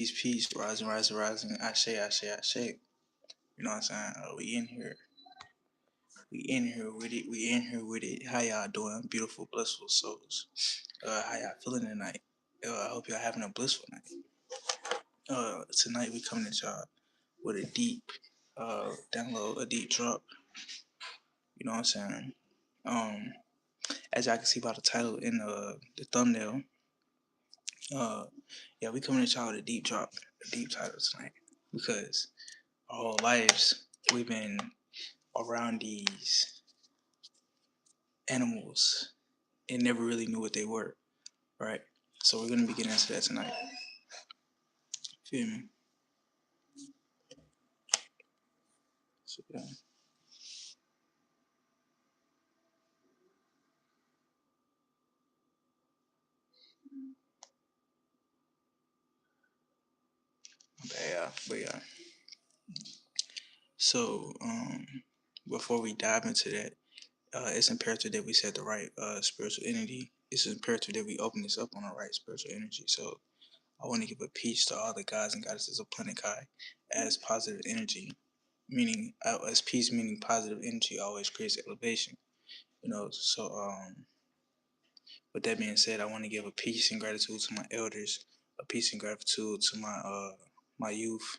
Peace, rising, rising, rising. I say. You know what I'm saying? We in here with it. We in here with it. How y'all doing, beautiful, blissful souls? How y'all feeling tonight? I hope y'all having a blissful night. Tonight we coming at y'all with a deep download, a deep drop. You know what I'm saying? Um, as y'all can see by the title in the thumbnail, uh, yeah, we coming at y'all with a deep drop, a deep title tonight because our whole lives we've been around these animals and never really knew what they were, right? So we're gonna be getting into that tonight. Feel me? So yeah. But yeah. So before we dive into that, it's imperative that we set the right spiritual energy. It's imperative that we open this up on the right spiritual energy. So I want to give a peace to all the gods and goddesses of Planet Kai as positive energy, meaning as peace, meaning positive energy always creates elevation. So with that being said, I want to give a peace and gratitude to my elders, a peace and gratitude to my youth.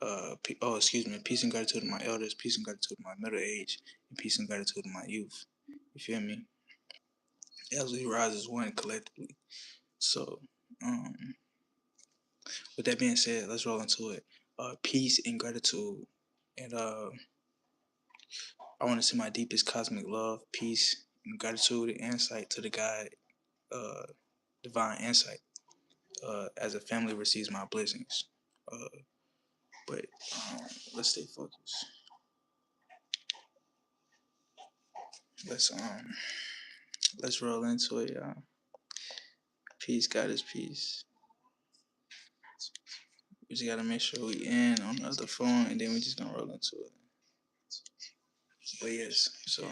Excuse me, peace and gratitude to my elders, peace and gratitude to my middle age, and peace and gratitude to my youth. You feel me? As we rise as one collectively. So, um, with that being said, let's roll into it. Peace and gratitude, and I want to send my deepest cosmic love, peace, and gratitude and insight to the God, uh, divine insight. As a family receives my blessings. Uh, but let's stay focused. Let's um let's roll into it, y'all. Peace, God is peace. We just gotta make sure we in on the other phone, and then we just gonna roll into it. But yes, so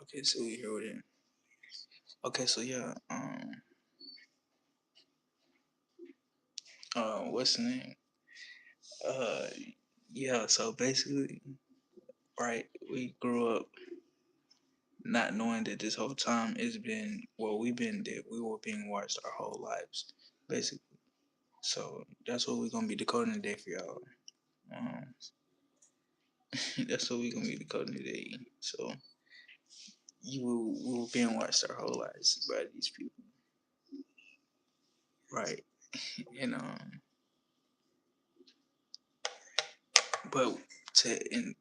okay, so we here with it. Okay, so yeah, what's the name? Uh, yeah. So basically, right, we grew up not knowing that this whole time it's been we've been that we were being watched our whole lives, basically. So that's what we're gonna be decoding today for y'all. Um, that's what we're gonna be decoding today. So we were being watched our whole lives by these people, right? And but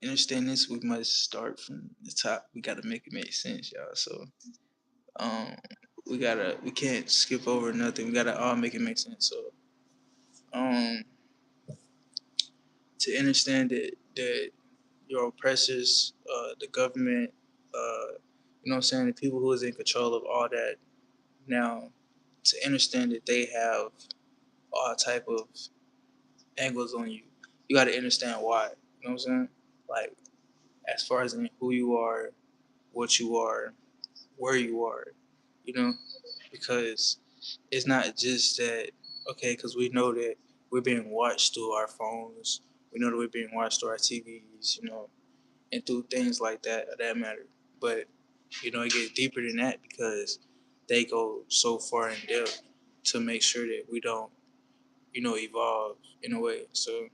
understand this, we must start from the top. We gotta make it make sense, y'all. So um, we can't skip over nothing. We gotta all make it make sense. So um, to understand that your oppressors, the government, you know what I'm saying, the people who is in control of all that now, to understand that they have all type of angles on you, you got to understand why. You know what I'm saying? Like as far as in who you are, what you are, where you are, you know, because it's not just that okay, because we know that we're being watched through our phones, we know that we're being watched through our TVs, you know, and through things like that that matter. But you know, it gets deeper than that because they go so far in depth to make sure that we don't, you know, evolve in a way. So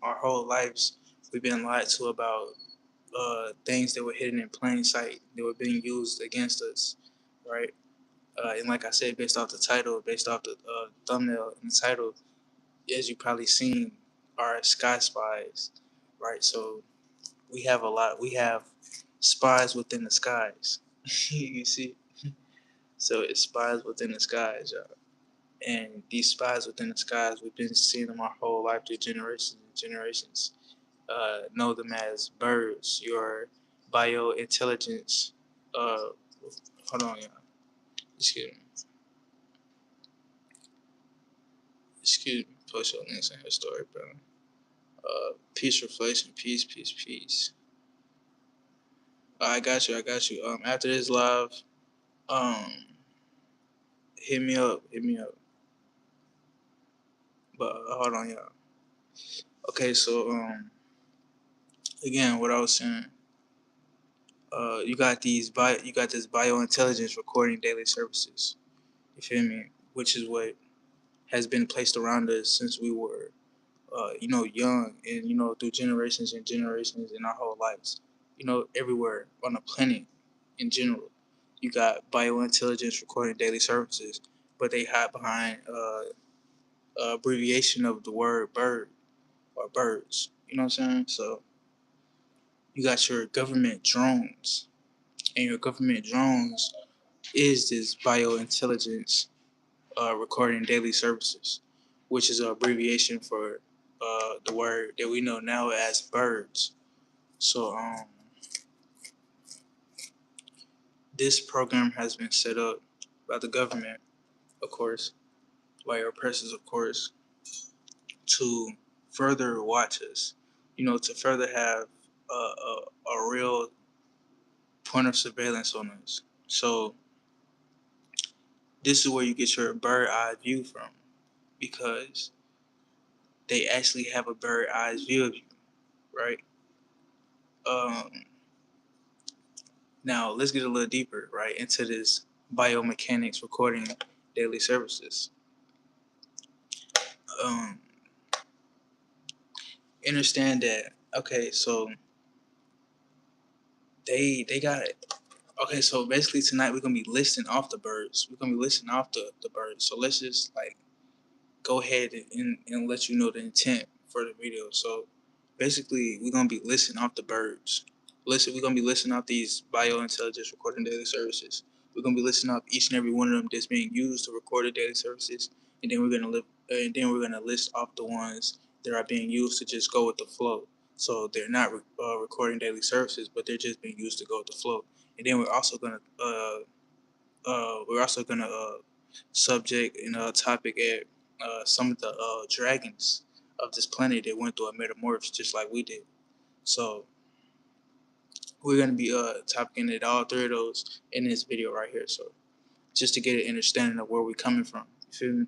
our whole lives we've been lied to about things that were hidden in plain sight that were being used against us, right? And like I said, based off the title, based off the thumbnail and the title, as you probably seen, are sky spies, right? So we have a lot. We have spies within the skies. You see, so it's spies within the skies, y'all. And these spies within the skies, we've been seeing them our whole life through generations and generations. Know them as birds, your biointelligence. Uh, hold on, y'all. Excuse me. Excuse me. Post your links in her story, bro. Peace, reflection, peace, peace, peace. I got you. I got you. After this live, um, hit me up, hit me up. But hold on, y'all. Okay, so again, what I was saying, you got you got this biointelligence recording daily services. You feel me? Which is what has been placed around us since we were, young, and through generations and generations in our whole lives. Everywhere on the planet in general, you got biointelligence recording daily services, but they hide behind abbreviation of the word bird or birds. You know what I'm saying? So you got your government drones, and your government drones is this biointelligence recording daily services, which is an abbreviation for the word that we know now as birds. So this program has been set up by the government, of course, by our oppressors, of course, to further watch us, to further have a real point of surveillance on us. So this is where you get your bird eye view from, because they actually have a bird eye view of you, right? Um, Now let's get a little deeper, right, into this biomechanics recording daily services. Um, Understand that. Okay, so they got it. Okay, so basically tonight we're gonna be listing off the birds. We're gonna be listing off the birds. So let's just like go ahead and let you know the intent for the video. So basically we're gonna be listing off the birds. We're gonna be listing off these biointelligence recording daily services. We're gonna be listing off each and every one of them that's being used to record the daily services, and then we're gonna list off the ones that are being used to just go with the flow. So they're not recording daily services, but they're just being used to go with the flow. And then we're also gonna subject and topic at some of the dragons of this planet that went through a metamorphosis just like we did. So we're gonna be topicing at all three of those in this video right here. So just to get an understanding of where we're coming from. You feel me?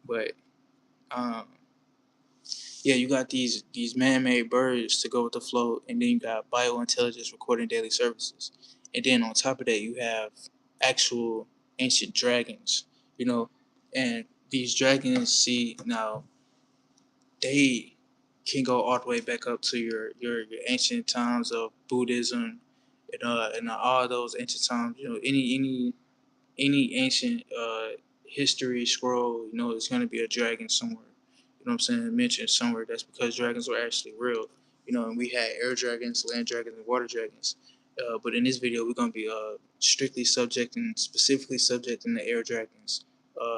But um, yeah, you got these man-made birds to go with the flow, and then you got biointelligence recording daily services, and then on top of that, you have actual ancient dragons. You know, and these dragons, see now, they can go all the way back up to your ancient times of Buddhism, and all those ancient times. Any ancient history scroll, it's going to be a dragon somewhere. You know what I'm saying? Mentioned somewhere. That's because dragons were actually real. And we had air dragons, land dragons, and water dragons. But in this video, we're going to be specifically subjecting the air dragons,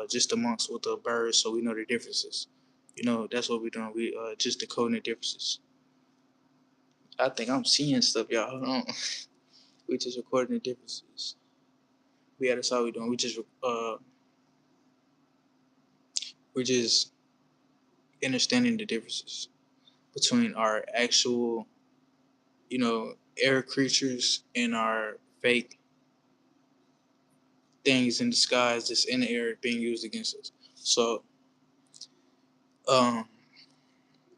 just amongst with the birds, so we know the differences. That's what we're doing. We just decoding the differences. I think I'm seeing stuff, y'all. Hold on. We just recording the differences. Yeah, that's all we're doing. We're just understanding the differences between our actual, air creatures and our fake things in disguise that's in the air being used against us. So, um,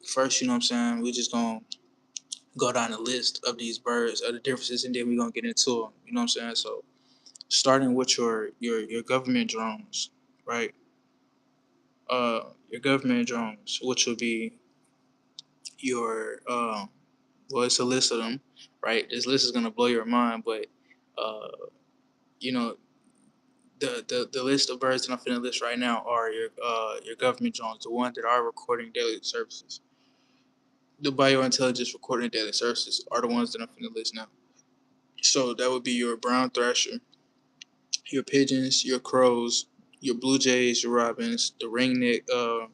first, you know what I'm saying, we're just gonna go down the list of these birds, of the differences, and then we're gonna get into them. You know what I'm saying? So, starting with your government drones, right? Your government drones, which will be your well, it's a list of them, right? This list is gonna blow your mind, but uh, you know, the list of birds that I'm finna list right now are your government drones, the ones that are recording daily services. The biointelligence recording daily services are the ones that I'm finna list now. So that would be your brown thrasher, your pigeons, your crows, your blue jays, your robins, the ringneck, uh,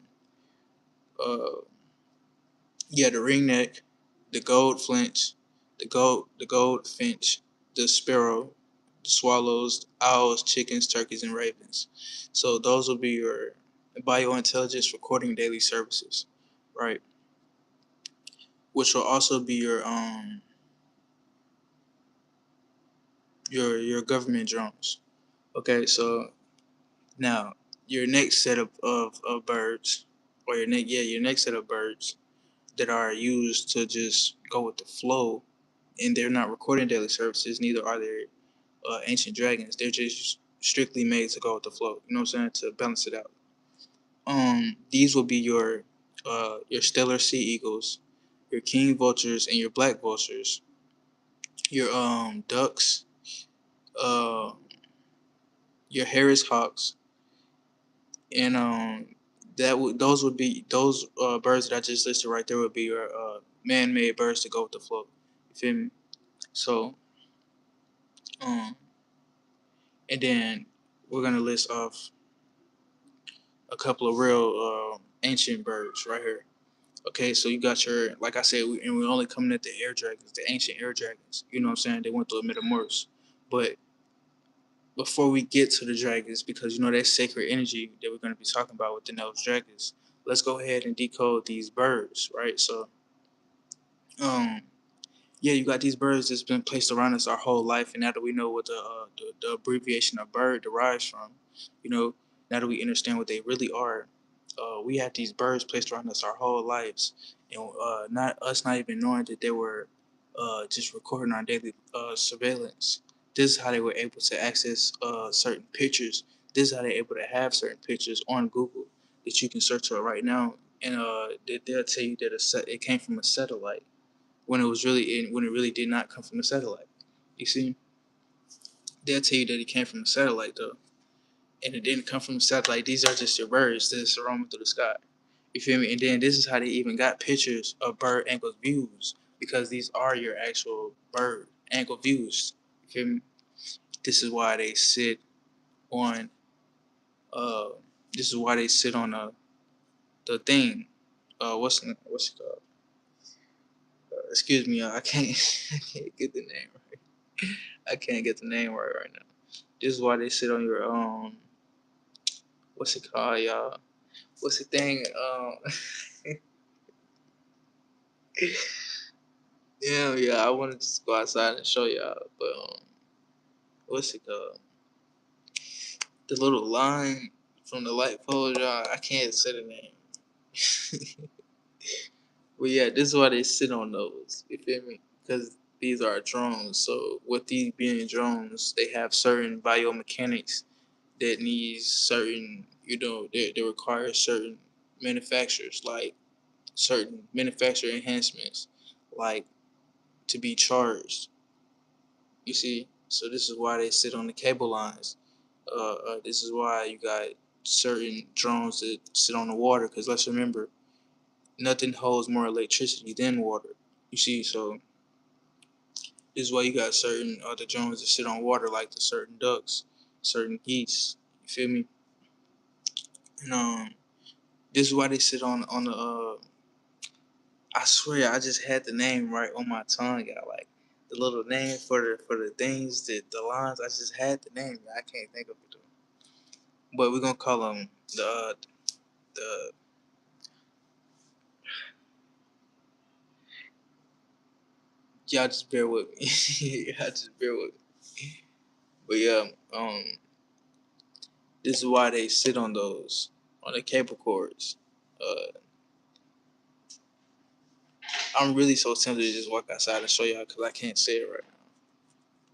yeah, the ringneck, the gold flinch, the gold finch, the sparrow, the swallows, owls, chickens, turkeys, and ravens. So those will be your biointelligence recording daily services, right? Which will also be your government drones. Okay, so Now, your next set of birds, or your next set of birds that are used to just go with the flow, and they're not recording daily services, neither are they ancient dragons. They're just strictly made to go with the flow. You know what I'm saying? To balance it out. These will be your stellar sea eagles, your king vultures, and your black vultures. Your ducks, uh, your Harris hawks, and those would be those birds that I just listed right there would be your man-made birds to go with the flow. You feel me? So um, and then we're gonna list off a couple of real ancient birds right here. Okay, so you got your, like I said, and we're only coming at the air dragons, the ancient air dragons. You know what I'm saying? They went through a metamorphosis. But before we get to the dragons, because you know that sacred energy that we're going to be talking about within those dragons, let's go ahead and decode these birds, right? So, um, yeah, you got these birds that's been placed around us our whole life, and now that we know what the abbreviation of bird derives from, you know, now that we understand what they really are, we had these birds placed around us our whole lives, and not even knowing that they were just recording our daily surveillance. This is how they were able to access certain pictures. This is how they're able to have certain pictures on Google that you can search for right now, and they'll tell you that it came from a satellite when it really did not come from a satellite. You see, they'll tell you that it came from a satellite though, and it didn't come from a satellite. These are just your birds that's roaming through the sky. You feel me? And then this is how they even got pictures of bird angle views because these are your actual bird angle views. You feel me? This is why they sit on. Uh, this is why they sit on the thing. What's it called? Excuse me, I can't I can't get the name right. I can't get the name right now. This is why they sit on your what's it called, y'all? What's the thing? Yeah, I wanted to just go outside and show y'all, but what's it called? The little line from the light pole, y'all. I can't say the name. But yeah, this is why they sit on those. You feel me? Because these are drones. So with these being drones, they have certain biomechanics that needs certain, they require certain manufacturers, like certain manufacturer enhancements, like to be charged. You see, so this is why they sit on the cable lines. This is why you got certain drones that sit on the water. Because let's remember, nothing holds more electricity than water. You see, so this is why you got certain other drones that sit on water, like the certain ducks, certain geese. You feel me? And this is why they sit on the I swear I just had the name right on my tongue. Got like the little name for the things that the lines. I just had the name. I can't think of it though. But we're gonna call them the. Y'all just bear with me. Y'all just bear with me. But yeah, this is why they sit on the cable cords. Uh, I'm really so tempted to just walk outside and show y'all because I can't say it right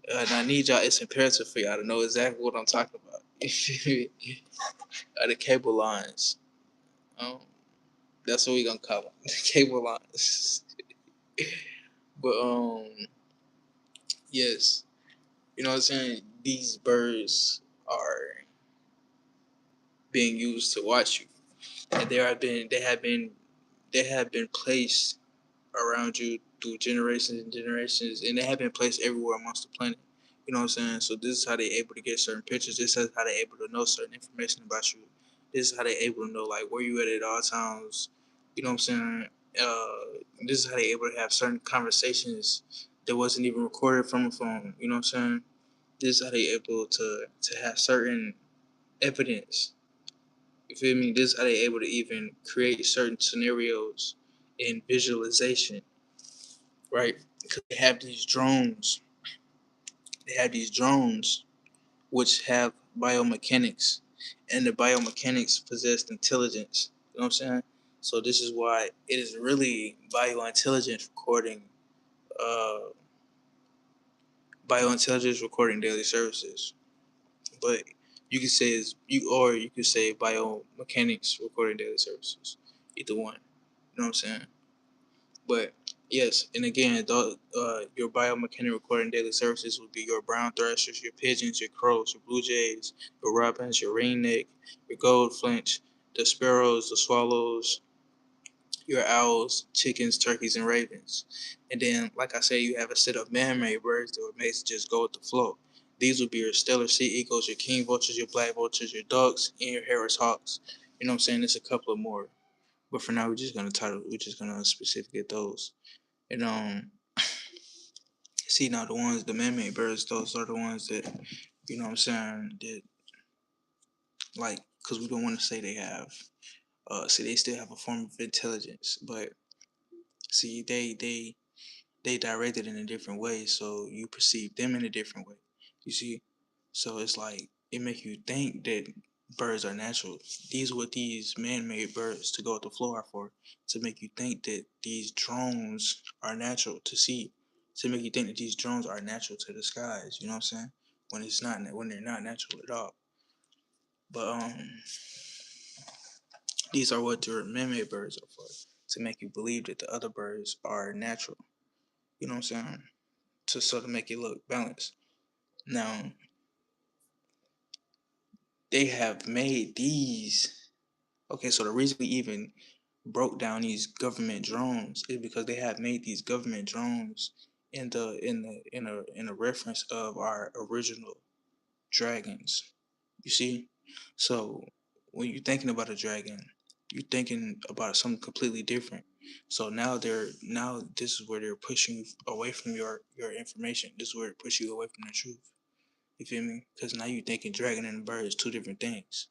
now. And I need y'all. It's imperative for y'all to know exactly what I'm talking about. The cable lines. Um, that's what we gonna call them. The cable lines. But yes, you know what I'm saying. These birds are being used to watch you, and they have been placed around you through generations and generations, and they have been placed everywhere amongst the planet. You know what I'm saying? So this is how they're able to get certain pictures. This is how they're able to know certain information about you. This is how they're able to know like where you at all times. You know what I'm saying? This is how they're able to have certain conversations that wasn't even recorded from a phone. You know what I'm saying? This is how they're able to have certain evidence. You feel me? This is how they're able to even create certain scenarios in visualization, right? Because they have these drones. They have these drones which have biomechanics. and the biomechanics possessed intelligence. You know what I'm saying? So this is why it is really uh, biointelligence recording daily services. But you could say you could say biomechanics recording daily services. Either one. You know what I'm saying? But yes, and again, your biomechanical recording daily services would be your brown thrashers, your pigeons, your crows, your blue jays, your robins, your ringneck, your goldfinch, the sparrows, the swallows, your owls, chickens, turkeys, and ravens. And then, like I said, you have a set of man-made birds that were made to just go with the flow. These would be your Steller sea eagles, your king vultures, your black vultures, your ducks, and your Harris hawks. You know what I'm saying? There's a couple of more, but for now, we're just gonna specifically get those. And see now the man-made birds, those are the ones that you know what I'm saying that like because we don't want to say they have see they still have a form of intelligence, but see they direct it in a different way, so you perceive them in a different way. You see, so it's like it make you think that birds are natural. These what these man-made birds to go with the flow are for, to make you think that these drones are natural to see, to make you think that these drones are natural to the skies. You know what I'm saying? When it's not, when they're not natural at all. But these are what the man-made birds are for, to make you believe that the other birds are natural. You know what I'm saying? To sort of make it look balanced. Now, they have made these. Okay, so the reason we even broke down these government drones is because they have made these government drones in a reference of our original dragons. You see, so when you're thinking about a dragon, you're thinking about something completely different. So now this is where they're pushing you away from your information. This is where it pushes you away from the truth. You feel me? Because now you're thinking dragon and bird is two different things,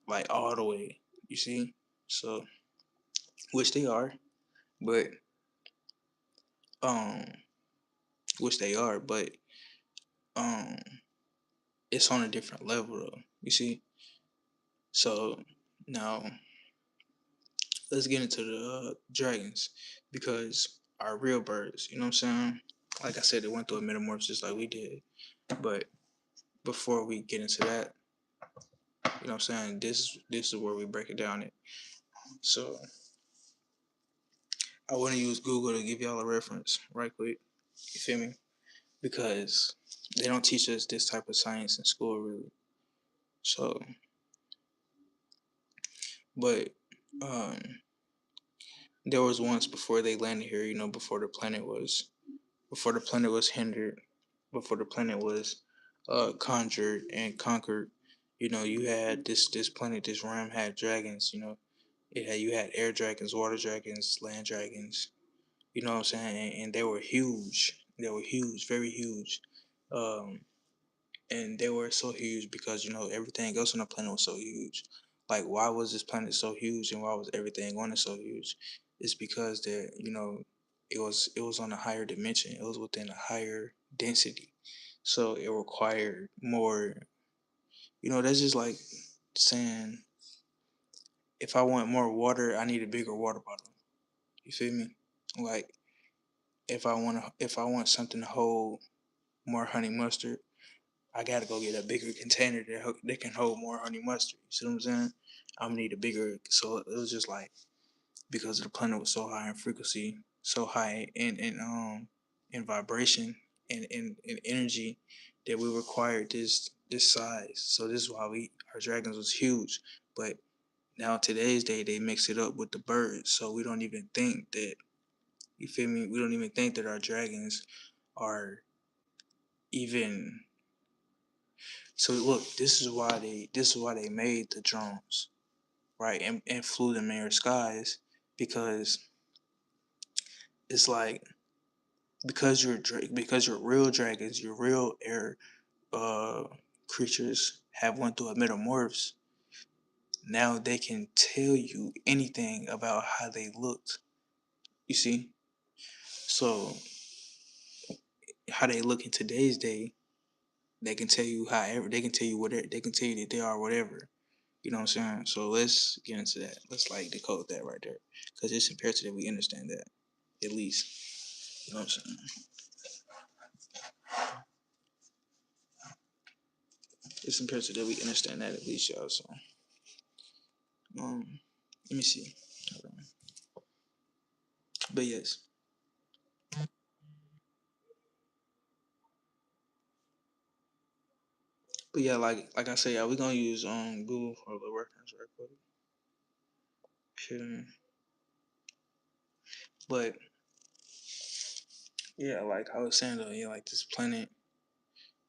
like all the way. You see? So, which they are, but um, which they are, but um, it's on a different level though. You see? So now let's get into the dragons because our real birds. You know what I'm saying? Like I said, they went through a metamorphosis like we did, but before we get into that, you know what I'm saying? This is where we break it down. It so I want to use Google to give y'all a reference right quick. You feel me? Because they don't teach us this type of science in school, really. So, but um, there was once before they landed here. You know, before the planet was hindered, before the planet was conjured and conquered. You know, you had this planet, this realm had dragons. You know, you had air dragons, water dragons, land dragons. You know what I'm saying? And they were huge. They were huge, very huge. Um, and they were so huge because everything else on the planet was so huge. Like, why was this planet so huge, and why was everything on it so huge? It's because that it was on a higher dimension. It was within a higher density, so it required more. That's just like saying if I want more water, I need a bigger water bottle. You feel me? Like if I want something to hold more honey mustard, I gotta go get a bigger container that can hold more honey mustard. You see what I'm saying? I'm gonna need a bigger. So it was just like because the planet was so high in frequency, so high in vibration and in energy that we required this size. So this is why our dragons was huge. But now today's day they mix it up with the birds, so we don't even think that. You feel me? We don't even think that our dragons are even. So look, this is why they made the drones, right? And flew them in your skies because it's like because your real dragons, your real air uh creatures have went through a metamorphosis. Now they can tell you anything about how they looked. You see? So how they look in today's day, They can tell you however. They can tell you whatever. They can tell you that they are whatever. You know what I'm saying? So let's get into that. Let's like decode that right there, because it's imperative that we understand that at least. You know what I'm saying? It's imperative that we understand that at least, y'all. So, let me see. Hold on. But yes, but yeah, like I say, yeah, we gonna use Google for the reference right quick. Okay. But yeah, like I was saying though, yeah, like this planet,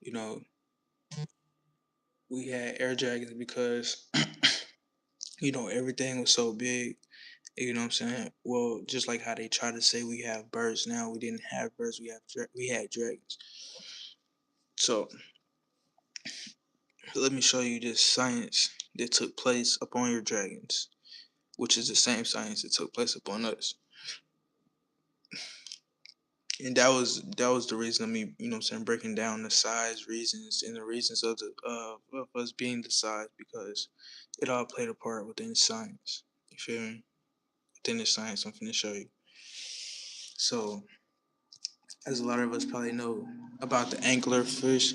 you know, we had air dragons because everything was so big. You know what I'm saying? Well, just like how they try to say we have birds now, we didn't have birds. We had dragons. So let me show you this science that took place upon your dragons, which is the same science that took place upon us. And that was the reason of me, what I'm saying, breaking down the size reasons and the reasons of us being the size, because it all played a part within science. You feel me? Within the science I'm finna show you. So as a lot of us probably know about the anglerfish,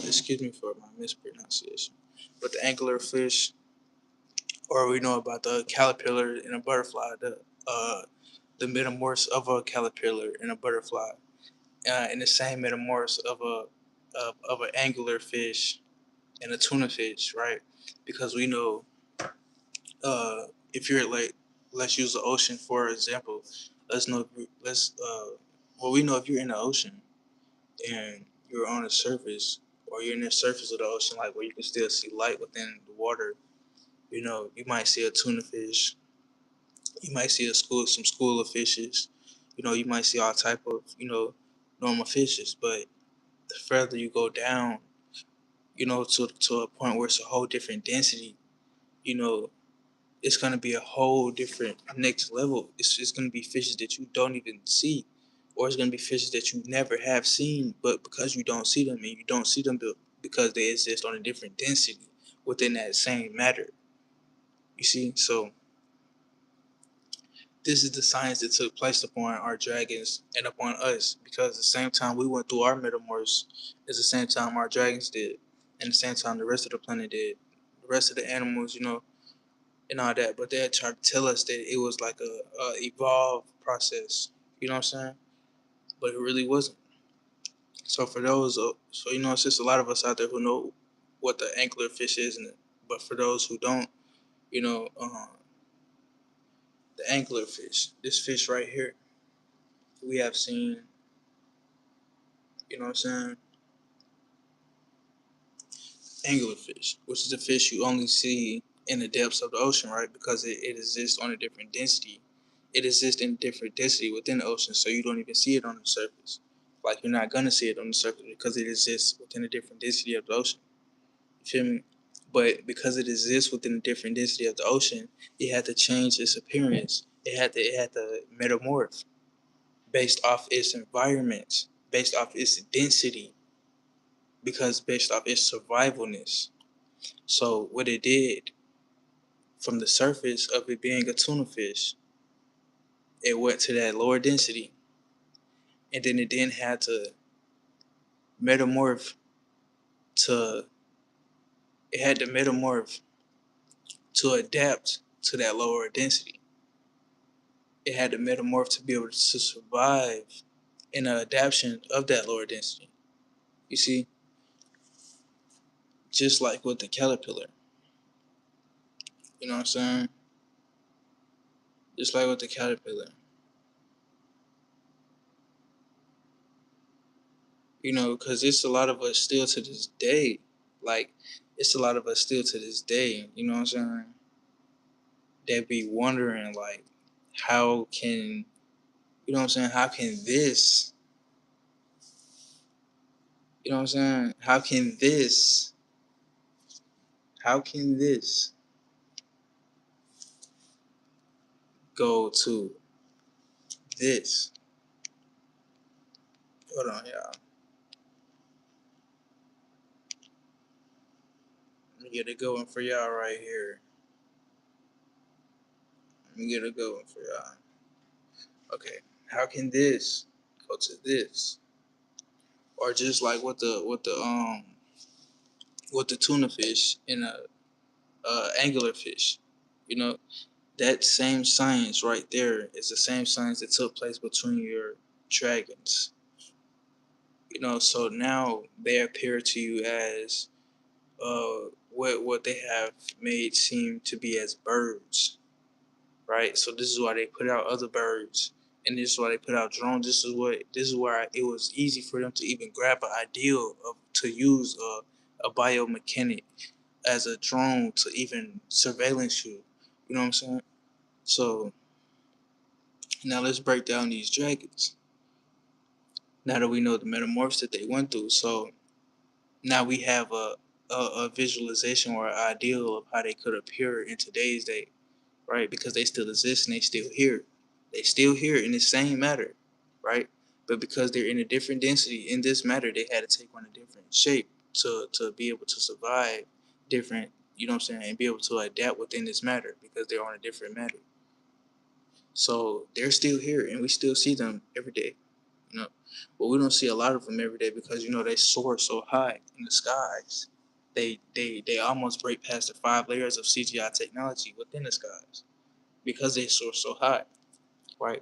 excuse me for my mispronunciation, but the anglerfish, or we know about the caterpillar and a butterfly, the metamorphosis of a caterpillar and a butterfly, and the same metamorphosis of an anglerfish and a tuna fish, right? Because we know, if you're like, let's use the ocean for example. Let's know, let's well, we know if you're in the ocean and you're on the surface, or you're in the surface of the ocean, like where you can still see light within the water, you might see a tuna fish, you might see some school of fishes, you might see all type of, normal fishes. But the further you go down, to a point where it's a whole different density, you know, it's gonna be a whole different next level. It's gonna be fishes that you don't even see, or it's gonna be fishes that you never have seen, but because you don't see them, and you don't see them because they exist on a different density within that same matter. You see, so this is the science that took place upon our dragons and upon us, because the same time we went through our metamorphs is the same time our dragons did, and the same time the rest of the planet did, the rest of the animals, and all that. But they tried to tell us that it was like a evolved process. You know what I'm saying? But it really wasn't. So for those, it's just a lot of us out there who know what the anglerfish is, but for those who don't, you know, uh, the anglerfish, this fish right here, we have seen. You know what I'm saying? Anglerfish, which is a fish you only see in the depths of the ocean, right? Because it exists on a different density. It exists in different density within the ocean, so you don't even see it on the surface. Like you're not gonna see it on the surface because it exists within a different density of the ocean. You feel me? But because it exists within a different density of the ocean, it had to change its appearance. It had to metamorph based off its environment, based off its density, because based off its survivalness. So what it did, from the surface of it being a tuna fish, it went to that lower density, and then it then had to metamorph to it had to metamorph to adapt to that lower density. It had to metamorph to be able to survive in an adaptation of that lower density. You see, just like with the caterpillar. You know what I'm saying? Just like with the caterpillar. Because it's a lot of us still to this day. Like, it's a lot of us still to this day. You know what I'm saying? That be wondering, like, how can, how can this, what I'm saying? How can this go to this? Hold on, y'all. get a good one for y'all right here. Let me get a good one for y'all. Okay, how can this go to this? Or just like with the tuna fish and a angular fish, you know, that same science right there is the same science that took place between your dragons. You know, so now they appear to you as what they have made seem to be as birds, right? So this is why they put out other birds, and this is why they put out drones. This is why it was easy for them to even grab an idea of to use a biomechanic as a drone to even surveillance you. You know what I'm saying? So now let's break down these dragons. Now that we know the metamorphs that they went through, so now we have a visualization or an ideal of how they could appear in today's day, right? Because they still exist and they still here. They still here in the same matter, right? But because they're in a different density in this matter, they had to take on a different shape to be able to survive different, you know what I'm saying, and be able to adapt within this matter because they're on a different matter. So they're still here and we still see them every day, you know. But we don't see a lot of them every day because you know they soar so high in the skies. They almost break past the 5 layers of CGI technology within the skies because they soar so high, right?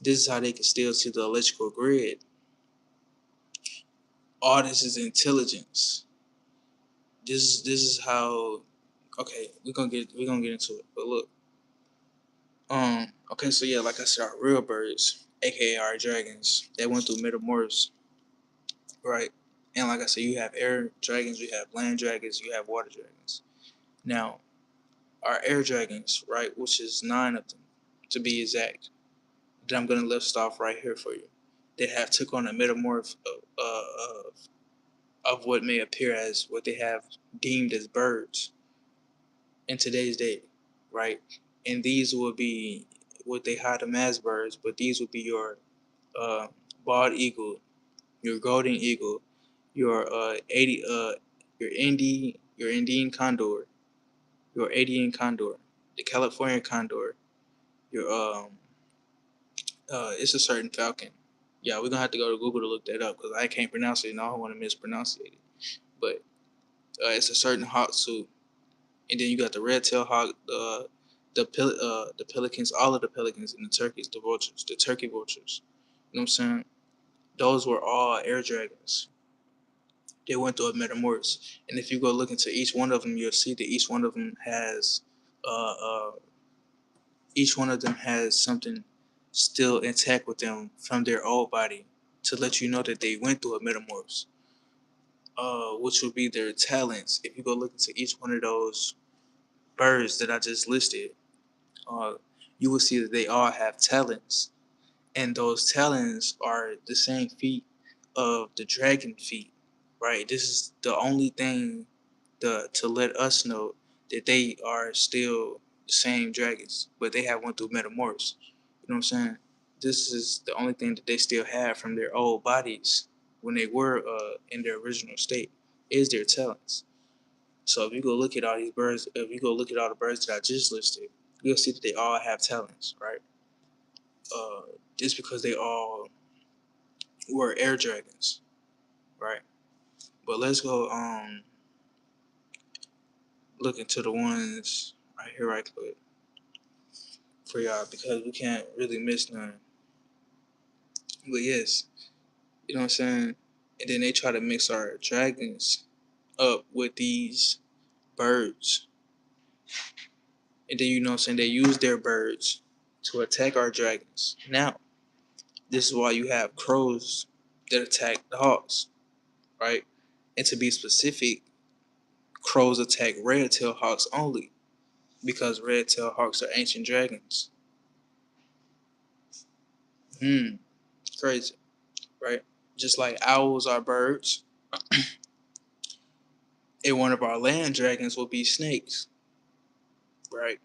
This is how they can still see the electrical grid. All this is intelligence. This is how. Okay, we're gonna get into it. But look, okay, so yeah, like I said, our real birds, aka our dragons, they went through metamorphs, right? And like I said, you have air dragons, you have land dragons, you have water dragons. Now, our air dragons, right, which is 9 of them, to be exact, that I'm gonna list off right here for you. They have took on a metamorph of what may appear as what they have deemed as birds in today's day, right? And these will be what they hide them as birds, but these will be your uh, bald eagle, your golden eagle, your 80 your Indian condor, your Indian condor, the California condor, your it's a certain falcon. Yeah, we're gonna have to go to Google to look that up because I can't pronounce it and I don't want to mispronounce it. But it's a certain hawk too, and then you got the red tail hawk, the pelicans, all of the pelicans, and the turkeys, the vultures, the turkey vultures. You know what I'm saying? Those were all air dragons. They went through a metamorphosis, and if you go look into each one of them, you'll see that uh, uh, each one of them has something still intact with them from their old body to let you know that they went through a metamorphosis. Which would be their talents. If you go look into each one of those birds that I just listed, uh, you will see that they all have talents, and those talons are the same feet of the dragon feet. Right. This is the only thing to let us know that they are still the same dragons, but they have went through metamorphs. You know what I'm saying? This is the only thing that they still have from their old bodies when they were in their original state is their talents. So if you go look at all these birds, if you go look at all the birds that I just listed, you'll see that they all have talents, right? Uh, just because they all were air dragons, right? But let's go look into the ones right here, right quick for y'all because we can't really miss none. But yes, you know what I'm saying? And then they try to mix our dragons up with these birds. And then you know what I'm saying, they use their birds to attack our dragons. Now, this is why you have crows that attack the hawks, right? And to be specific, crows attack red-tailed hawks only because red-tailed hawks are ancient dragons. Crazy, right? Just like owls are birds, and one of our land dragons will be snakes, right?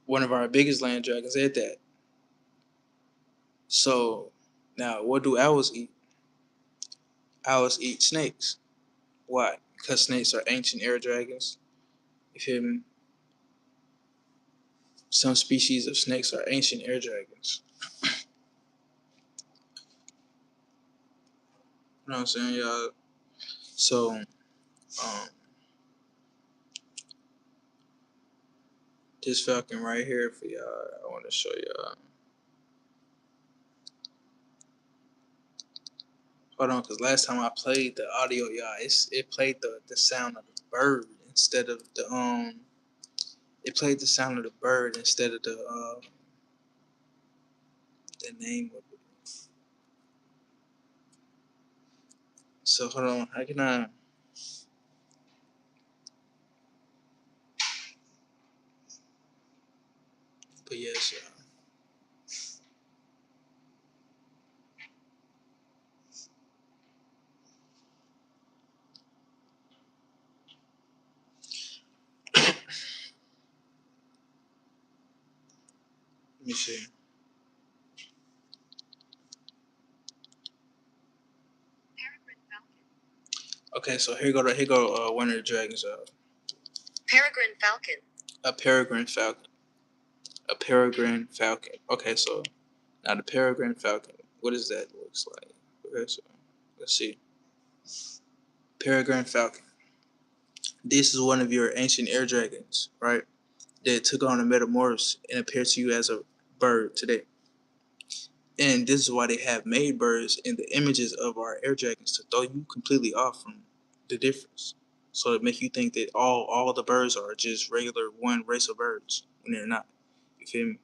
One of our biggest land dragons at that. So now, what do owls eat? Owls eat snakes. Why? because snakes are ancient air dragons. You feel me? Some species of snakes are ancient air dragons. You know what I'm saying, y'all? So, this falcon right here for y'all, I want to show y'all. Hold on, because last time I played the audio, y'all, it played the sound of the bird instead of the. It played the sound of the bird instead of the name of it. So hold on, how can I? But yes, y'all. Let me see. Okay, so here go one of the dragons. Peregrine falcon. A peregrine falcon. A peregrine falcon. Okay, so now the peregrine falcon. What does that looks like? Okay, so let's see. Peregrine falcon. This is one of your ancient air dragons, right? That took on a metamorphosis and appeared to you as a bird today. And this is why they have made birds in the images of our air dragons to throw you completely off from the difference. So to make you think that all the birds are just regular one race of birds when they're not. You feel me?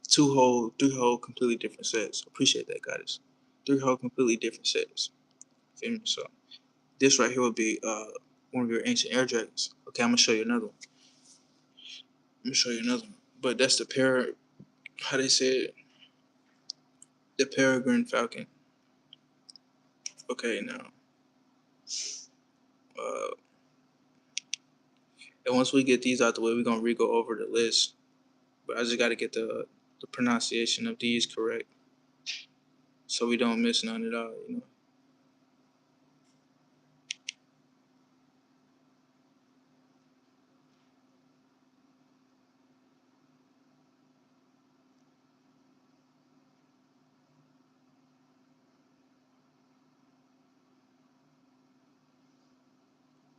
Three whole completely different sets. Appreciate that, goddess. Three whole completely different sets. Feel me? So this right here would be one of your ancient air dragons. Okay, I'm gonna show you another one. I'm gonna show you another one. But that's the how they say it? The peregrine falcon. Okay, now uh and once we get these out the way, we're gonna re-go over the list. But I just gotta get the pronunciation of these correct. So we don't miss none at all, you know.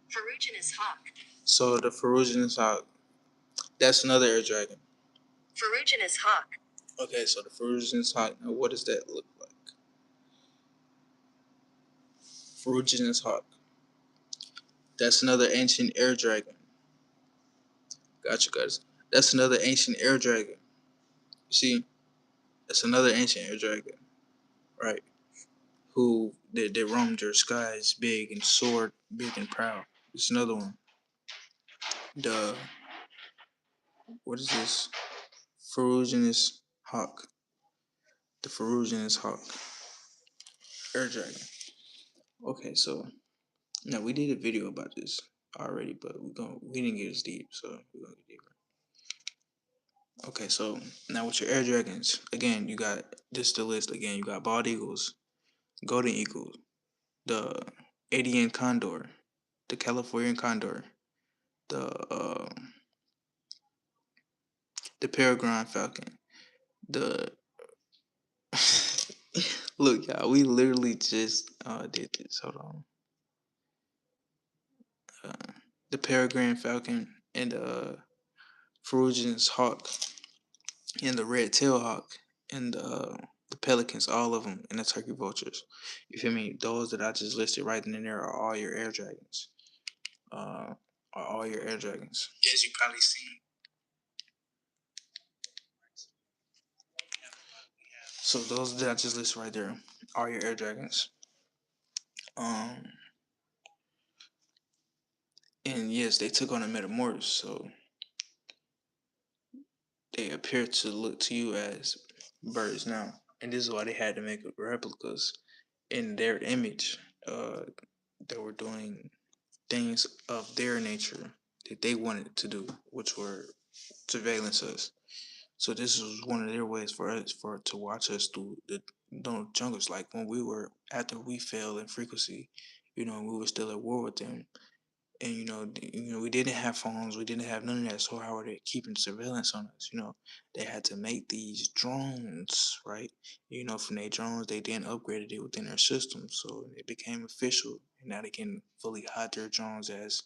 Ferruginous hawk. So the ferruginous hawk, that's another air dragon. Ferruginous hawk. Okay, so the ferruginous hawk, now what does that look like? Ferruginous hawk. That's another ancient air dragon. Gotcha, guys. That's another ancient air dragon. You see, that's another ancient air dragon, right? Who they roamed your skies big and soared big and proud. It's another one. The what is this? Ferruginous hawk. The ferruginous hawk. Air dragon. Okay, so now we did a video about this already, but we didn't get as deep, so we're gonna get deeper. Okay, so now with your air dragons, again, you got this the list again. You got bald eagles, golden eagles, the Adian condor, the Californian condor, the uh, the peregrine falcon, the look, y'all, we literally just did this. Hold on, uh, the peregrine falcon and the ferruginous hawk and the red tail hawk and the pelicans, all of them, and the turkey vultures. You feel me? Those that I just listed right in there are all your air dragons. Are all your air dragons. As you probably seen. So those that I just listed right there are your air dragons. Um, and yes, they took on a metamorphosis, so they appear to look to you as birds now. And this is why they had to make replicas in their image. They were doing things of their nature that they wanted to do, which were surveillance us. So this was one of their ways for us for to watch us through the jungles. Like when we were after we fell in frequency, we were still at war with them. And we didn't have phones, we didn't have none of that. So how were they keeping surveillance on us? They had to make these drones, right? From their drones, they then upgraded it within their system, so it became official. And now they can fully hide their drones as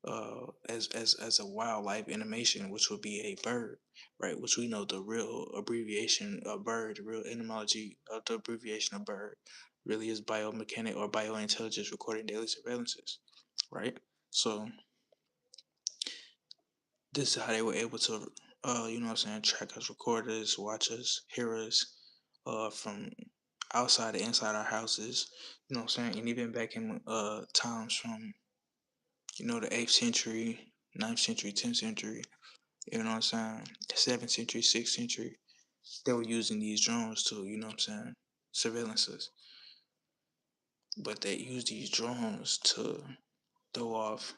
a wildlife animation, which would be a bird, right? Which we know the real abbreviation of bird, the real etymology of the abbreviation of bird, really is biomechanic or biointelligence recording daily surveillances, right? So this is how they were able to, track us, record us, watch us, hear us, from outside and inside our houses. And even back in times from the 8th century, 9th century, 10th century, the 7th century, 6th century, they were using these drones to, surveillance us. But they used these drones to throw off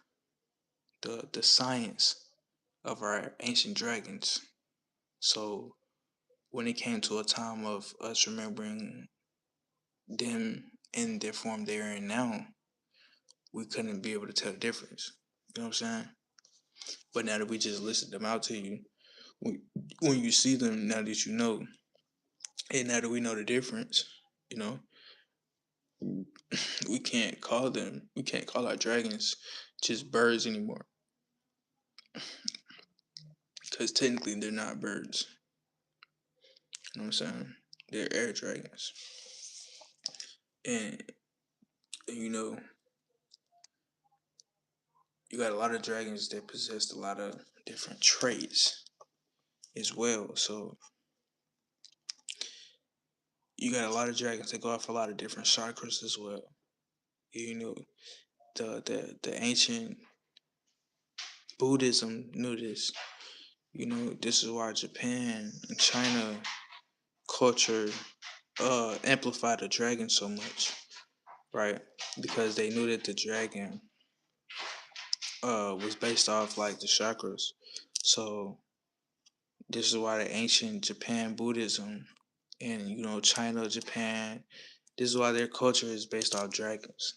the science of our ancient dragons. So when it came to a time of us remembering them in their form they are in now, we couldn't be able to tell the difference. You know what I'm saying? But now that we just listed them out to you, when, when you see them, now that you know, and now that we know the difference, you know, we can't call our dragons just birds anymore. Because technically they're not birds. You know what I'm saying? They're air dragons. And, you know, you got a lot of dragons that possess a lot of different traits as well. So you got a lot of dragons that go off a lot of different chakras as well. You know, the ancient Buddhism knew this. This is why Japan and China culture amplified the dragon so much, right? Because they knew that the dragon was based off like the chakras. So this is why the ancient Japan Buddhism and China, Japan, this is why their culture is based off dragons.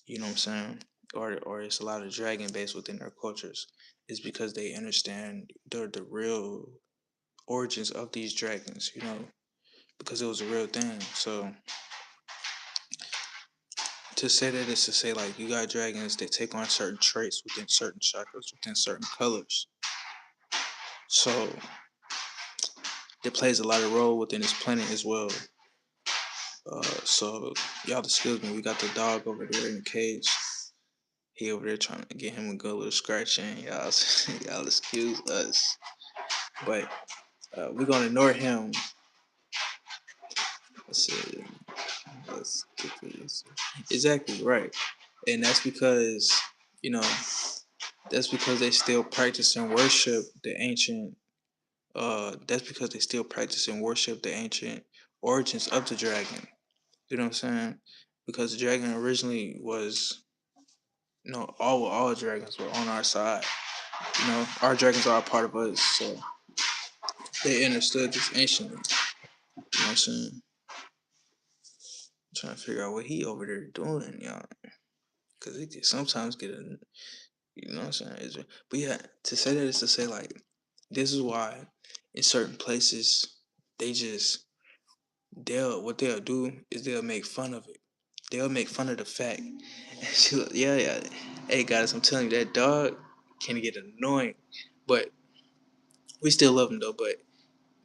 You know what I'm saying? Or it's a lot of dragon based within their cultures. It's because they understand the real origins of these dragons, because it was a real thing. So to say that is to say like you got dragons that take on certain traits within certain chakras, within certain colors. So it plays a lot of role within this planet as well. So y'all excuse me, we got the dog over there in the cage. He over there trying to get him a good little scratch in. Y'all excuse us. But we're gonna ignore him. Let's see. Let's get this. Exactly right, and you know that's because they still practice and worship the ancient. That's because they still practice and worship the ancient origins of the dragon. You know what I'm saying? Because the dragon originally was, all dragons were on our side. Our dragons are a part of us, so they understood this anciently. You know what I'm saying? I'm trying to figure out what he over there doing, y'all. Because it can sometimes get a, you know what I'm saying? But yeah, to say that is to say, like, this is why in certain places, they just, what they'll do is they'll make fun of it. They'll make fun of the fact. Yeah, yeah. Hey, guys, I'm telling you, that dog can get annoying. But we still love him, though. But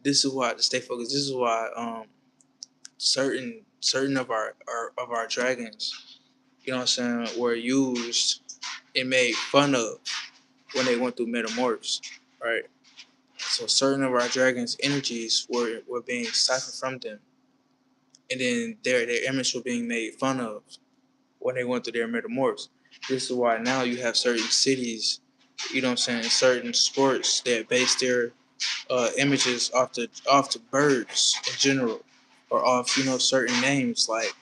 this is why, to stay focused, this is why certain of our dragons, you know what I'm saying, were used and made fun of when they went through metamorphs, right? So certain of our dragons' energies were being siphoned from them, and then their image was being made fun of when they went through their metamorphs. This is why now you have certain cities, you know what I'm saying, certain sports that base their images off the birds in general, or off certain names like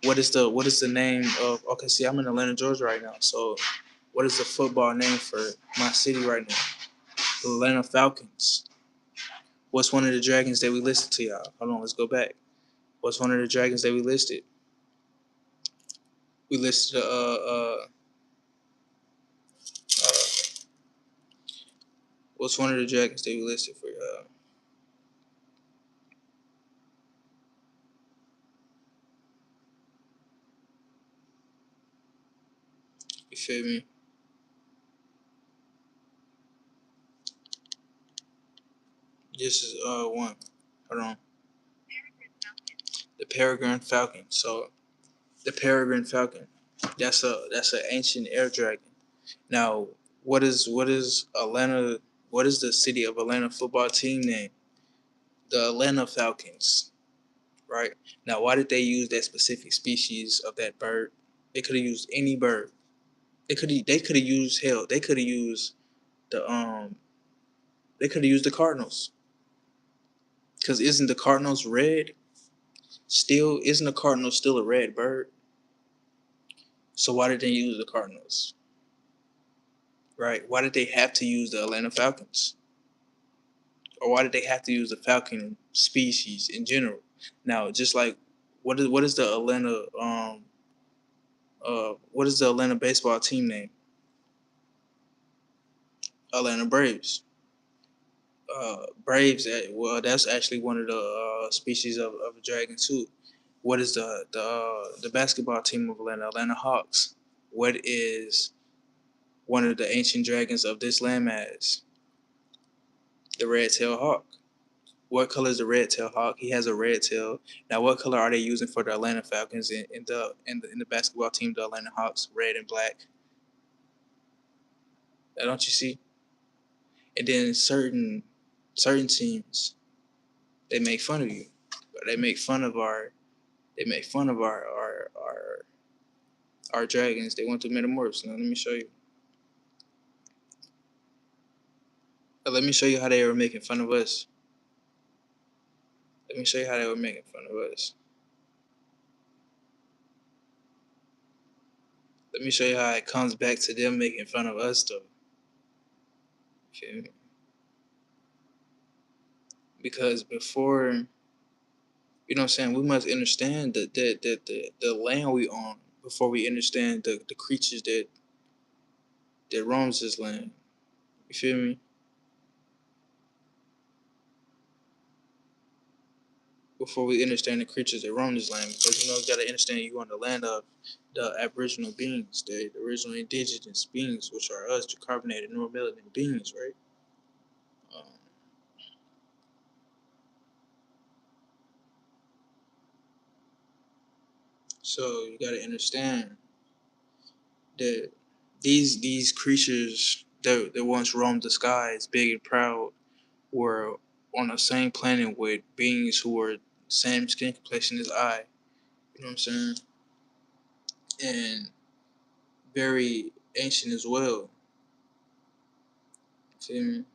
what is the name of, okay, see, I'm in Atlanta, Georgia right now, so what is the football name for my city right now? The Atlanta Falcons. What's one of the dragons that we listed to y'all? Hold on, let's go back. What's one of the dragons that we listed? We listed What's one of the dragons that we listed for y'all? You feel me? This is one. Hold on. The Peregrine Falcon. So the Peregrine Falcon. That's an ancient air dragon. Now, what is Atlanta? What is the city of Atlanta football team name? The Atlanta Falcons. Right now, why did they use that specific species of that bird? They could have used any bird. They could have used hell. The um. They could have used the Cardinals. Cause isn't the Cardinals red? Still, isn't the Cardinals still a red bird? So why did they use the Cardinals? Right? Why did they have to use the Atlanta Falcons? Or why did they have to use the falcon species in general? Now, just like what is the Atlanta what is the Atlanta baseball team name? Atlanta Braves. Braves. Well, that's actually one of the species of a dragon too. What is the basketball team of Atlanta? Atlanta Hawks. What is one of the ancient dragons of this landmass? The red-tailed hawk. What color is the red-tailed hawk? He has a red tail. Now, what color are they using for the Atlanta Falcons in the basketball team, the Atlanta Hawks? Red and black. Now, don't you see? And then certain teams, they make fun of you. They make fun of our dragons. They went through metamorphosis. Now, let me show you. Let me show you how they were making fun of us. Let me show you how they were making fun of us. Let me show you how it comes back to them making fun of us, though. Okay? Because before, you know what I'm saying, we must understand the land we own before we understand the creatures that roams this land. You feel me? Before we understand the creatures that roam this land, because you gotta understand you on the land of the Aboriginal beings, the original indigenous beings, which are us, the carbonated neuromelanin beings, right? Um, so you gotta understand that these creatures that once roamed the skies, big and proud, were on the same planet with beings who were same skin complexion as I. You know what I'm saying? And very ancient as well. Feel me?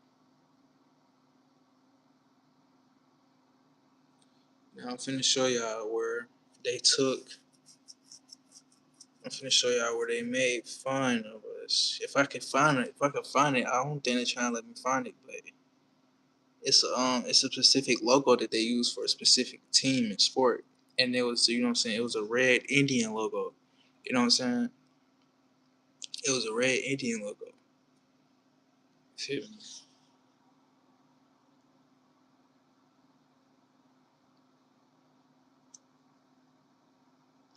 Now I'm finna show y'all where they took. I'm finna show y'all where they made fun of us. If I can find it, I don't think they're trying to let me find it, but it's a specific logo that they use for a specific team in sport, and it was you know what I'm saying. It was a red Indian logo. You know what I'm saying? It was a red Indian logo. Feel me?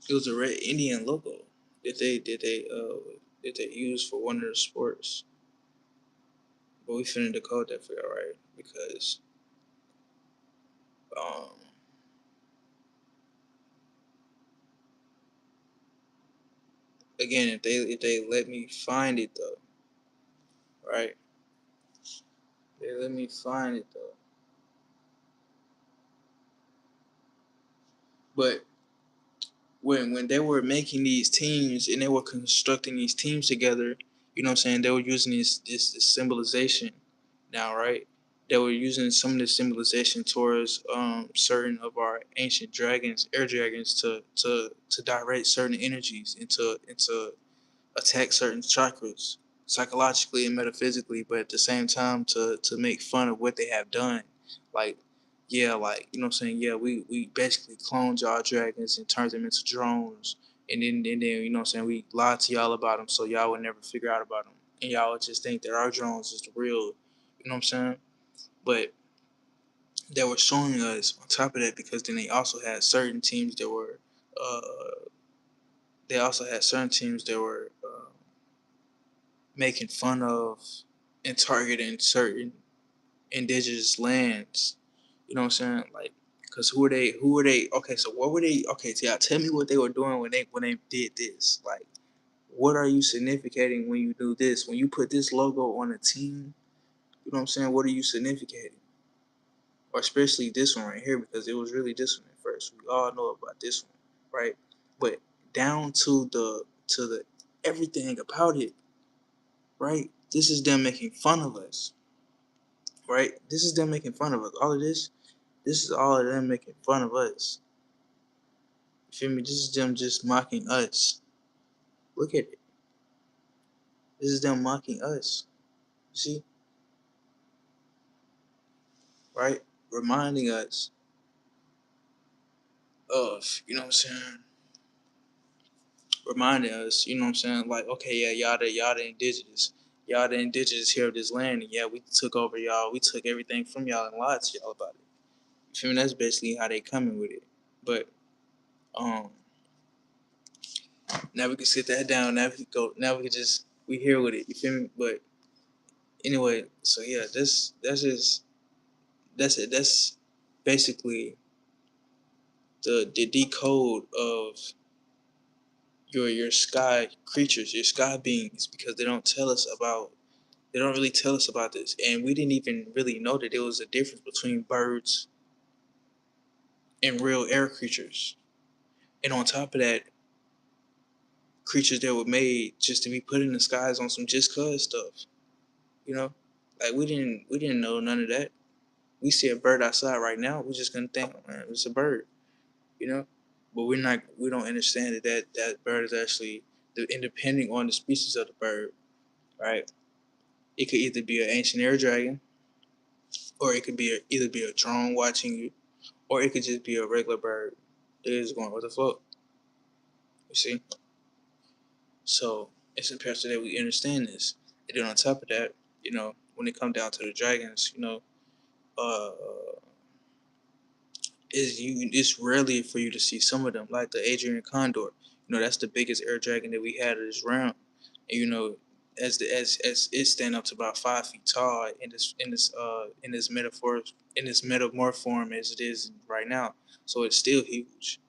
It was a red Indian logo that they used for one of the sports. But we finna decode that for y'all, right? Because um again, if they let me find it though, right? They let me find it though. But when they were making these teams and they were constructing these teams together, you know what I'm saying, they were using this symbolization now, right? They were using some of the symbolization towards certain of our ancient dragons, air dragons, to direct certain energies into attack certain chakras psychologically and metaphysically, but at the same time to make fun of what they have done. Like, yeah, like you know what I'm saying. Yeah, we basically cloned y'all dragons and turned them into drones, and then you know what I'm saying. We lied to y'all about them, so y'all would never figure out about them, and y'all would just think that our drones is the real. You know what I'm saying? But they were showing us on top of that because then uh they also had certain teams that were making fun of and targeting certain indigenous lands. You know what I'm saying? Like, cause who are they? Who are they? Okay, so what were they? Okay, so y'all tell me what they were doing when they did this. Like, what are you significating when you do this? When you put this logo on a team, you know what I'm saying? What are you significating? Or especially this one right here, because it was really this one at first. We all know about this one, right? But down to the everything about it, right? This is them making fun of us, right? This is them making fun of us. All of this is all of them making fun of us. You feel me? This is them just mocking us. Look at it. This is them mocking us. You see? Right? Reminding us of, you know what I'm saying? Reminding us, you know what I'm saying? Like, okay, yeah, y'all the indigenous. Y'all the indigenous here of this land. And yeah, we took over y'all. We took everything from y'all and lied to y'all about it. You feel me? That's basically how they coming with it. But um now we can sit that down. Now we can just we here with it. You feel me? But anyway, so yeah, that's it. That's basically the decode of your sky creatures, your sky beings, because they don't really tell us about this, and we didn't even really know that there was a difference between birds and real air creatures. And on top of that, creatures that were made just to be put in the skies on some just cause stuff. You know, like we didn't know none of that. We see a bird outside right now, we're just gonna think, oh, man, it's a bird. You know, but we don't understand that bird is actually and depending on the species of the bird, right? It could either be an ancient air dragon, or it could be either be a drone watching you, or it could just be a regular bird that is going with the flow. You see, so it's imperative that we understand this. And then on top of that, you know, when it comes down to the dragons, you know, uh, it's rarely for you to see some of them, like the Adrian Condor. You know, that's the biggest air dragon that we had of this round. And you know, as it stand up to about 5 feet tall in this metaphor in this metamorph form as it is right now. So it's still huge.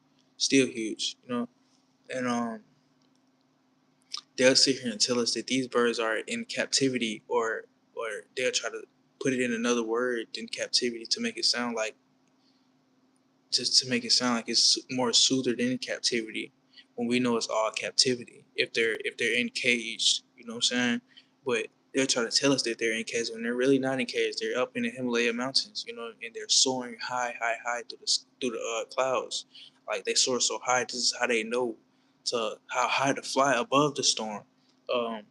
You know, and they'll sit here and tell us that these birds are in captivity, or they'll try to put it in another word than captivity to make it sound like just to make it sound like it's more soother than captivity, when we know it's all captivity if they're encaged, you know what I'm saying? But they'll try to tell us that they're encaged when they're really not encaged. They're up in the Himalaya mountains, you know, and they're soaring high through the clouds. Like they soar so high. This is how they know to how high to fly above the storm. Um,